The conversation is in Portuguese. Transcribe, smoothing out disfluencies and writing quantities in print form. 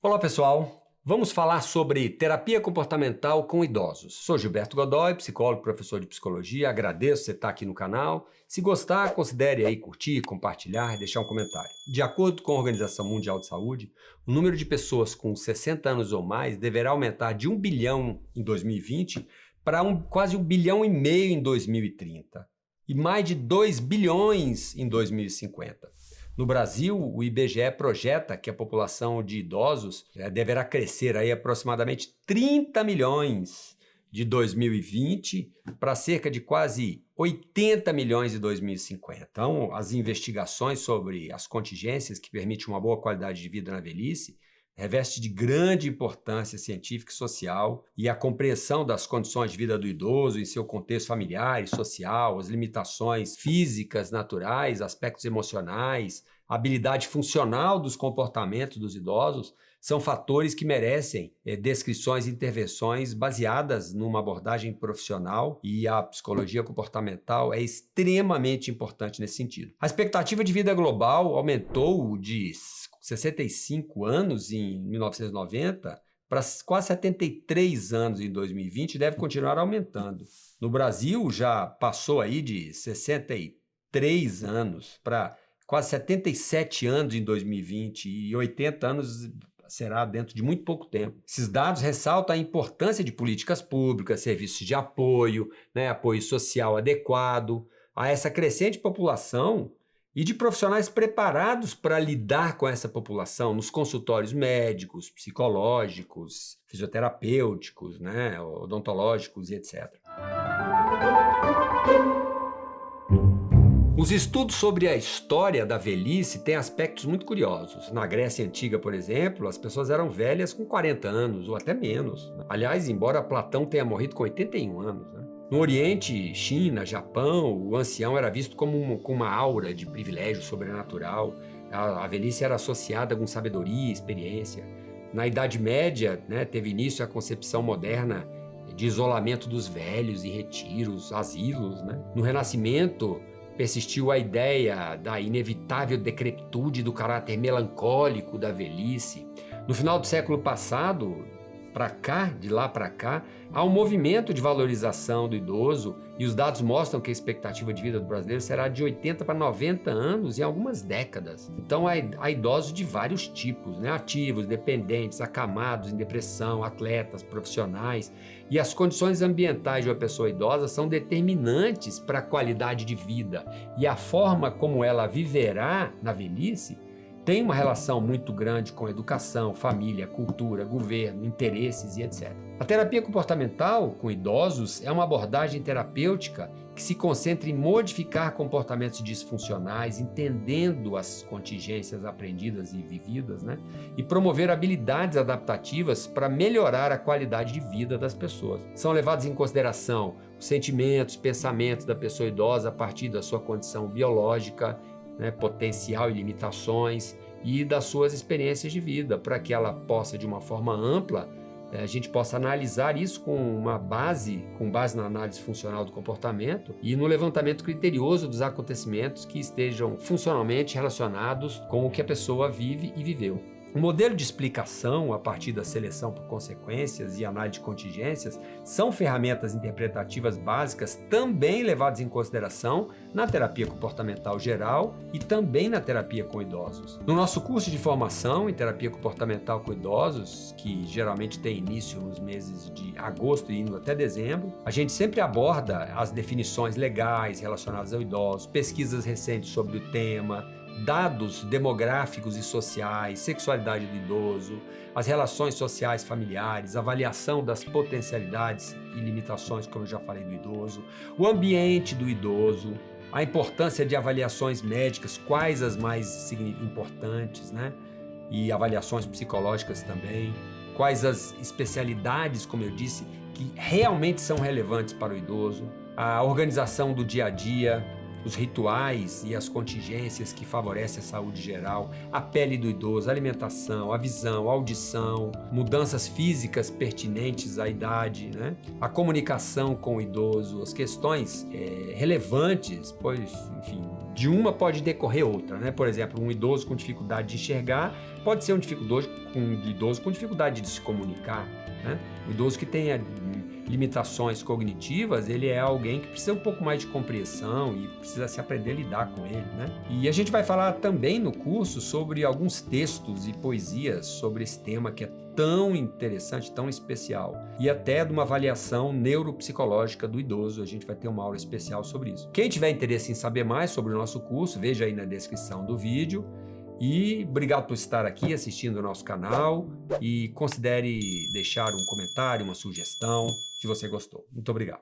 Olá pessoal, vamos falar sobre terapia comportamental com idosos. Sou Gilberto Godoy, psicólogo, professor de psicologia, agradeço você estar aqui no canal. Se gostar, considere aí curtir, compartilhar e deixar um comentário. De acordo com a Organização Mundial de Saúde, o número de pessoas com 60 anos ou mais deverá aumentar de 1 bilhão em 2020 para quase 1,5 bilhão em 2030 e mais de 2 bilhões em 2050. No Brasil, o IBGE projeta que a população de idosos deverá crescer aí aproximadamente 30 milhões de 2020 para cerca de quase 80 milhões em 2050. Então, as investigações sobre as contingências que permitem uma boa qualidade de vida na velhice reveste de grande importância científica e social, e a compreensão das condições de vida do idoso em seu contexto familiar e social, as limitações físicas, naturais, aspectos emocionais, a habilidade funcional dos comportamentos dos idosos são fatores que merecem descrições e intervenções baseadas numa abordagem profissional, e a psicologia comportamental é extremamente importante nesse sentido. A expectativa de vida global aumentou de 65 anos em 1990 para quase 73 anos em 2020 e deve continuar aumentando. No Brasil já passou aí de 63 anos para quase 77 anos em 2020 e 80 anos será dentro de muito pouco tempo. Esses dados ressaltam a importância de políticas públicas, serviços de apoio, apoio social adequado a essa crescente população e de profissionais preparados para lidar com essa população nos consultórios médicos, psicológicos, fisioterapêuticos, odontológicos e etc. Os estudos sobre a história da velhice têm aspectos muito curiosos. Na Grécia Antiga, por exemplo, as pessoas eram velhas com 40 anos ou até menos. Aliás, embora Platão tenha morrido com 81 anos. No Oriente, China, Japão, o ancião era visto com uma aura de privilégio sobrenatural. A velhice era associada com sabedoria e experiência. Na Idade Média, teve início a concepção moderna de isolamento dos velhos e retiros, asilos. No Renascimento, persistiu a ideia da inevitável decrepitude do caráter melancólico da velhice. No final do século passado, de lá para cá, há um movimento de valorização do idoso e os dados mostram que a expectativa de vida do brasileiro será de 80 para 90 anos em algumas décadas. Então há idosos de vários tipos, ativos, dependentes, acamados, em depressão, atletas, profissionais, e as condições ambientais de uma pessoa idosa são determinantes para a qualidade de vida, e a forma como ela viverá na velhice tem uma relação muito grande com educação, família, cultura, governo, interesses e etc. A terapia comportamental com idosos é uma abordagem terapêutica que se concentra em modificar comportamentos disfuncionais, entendendo as contingências aprendidas e vividas, e promover habilidades adaptativas para melhorar a qualidade de vida das pessoas. São levados em consideração os sentimentos, pensamentos da pessoa idosa a partir da sua condição biológica, potencial e limitações, e das suas experiências de vida, para que ela possa, de uma forma ampla, a gente possa analisar isso com base na análise funcional do comportamento e no levantamento criterioso dos acontecimentos que estejam funcionalmente relacionados com o que a pessoa vive e viveu. O modelo de explicação a partir da seleção por consequências e análise de contingências são ferramentas interpretativas básicas também levadas em consideração na terapia comportamental geral e também na terapia com idosos. No nosso curso de formação em terapia comportamental com idosos, que geralmente tem início nos meses de agosto e indo até dezembro, a gente sempre aborda as definições legais relacionadas ao idoso, pesquisas recentes sobre o tema, dados demográficos e sociais, sexualidade do idoso, as relações sociais familiares, avaliação das potencialidades e limitações, como eu já falei, do idoso, o ambiente do idoso, a importância de avaliações médicas, quais as mais importantes, e avaliações psicológicas também, quais as especialidades, como eu disse, que realmente são relevantes para o idoso, a organização do dia a dia, os rituais e as contingências que favorecem a saúde geral, a pele do idoso, a alimentação, a visão, a audição, mudanças físicas pertinentes à idade, a comunicação com o idoso, as questões relevantes, pois, enfim, De uma pode decorrer outra, né? Por exemplo, um idoso com dificuldade de enxergar pode ser um idoso com dificuldade de se comunicar, né? O idoso que tenha limitações cognitivas, ele é alguém que precisa um pouco mais de compreensão e precisa se aprender a lidar com ele, né? E a gente vai falar também no curso sobre alguns textos e poesias sobre esse tema que é tão interessante, tão especial, e até de uma avaliação neuropsicológica do idoso. A gente vai ter uma aula especial sobre isso. Quem tiver interesse em saber mais sobre o nosso curso, veja aí na descrição do vídeo. E obrigado por estar aqui assistindo o nosso canal e considere deixar um comentário, uma sugestão, se você gostou. Muito obrigado.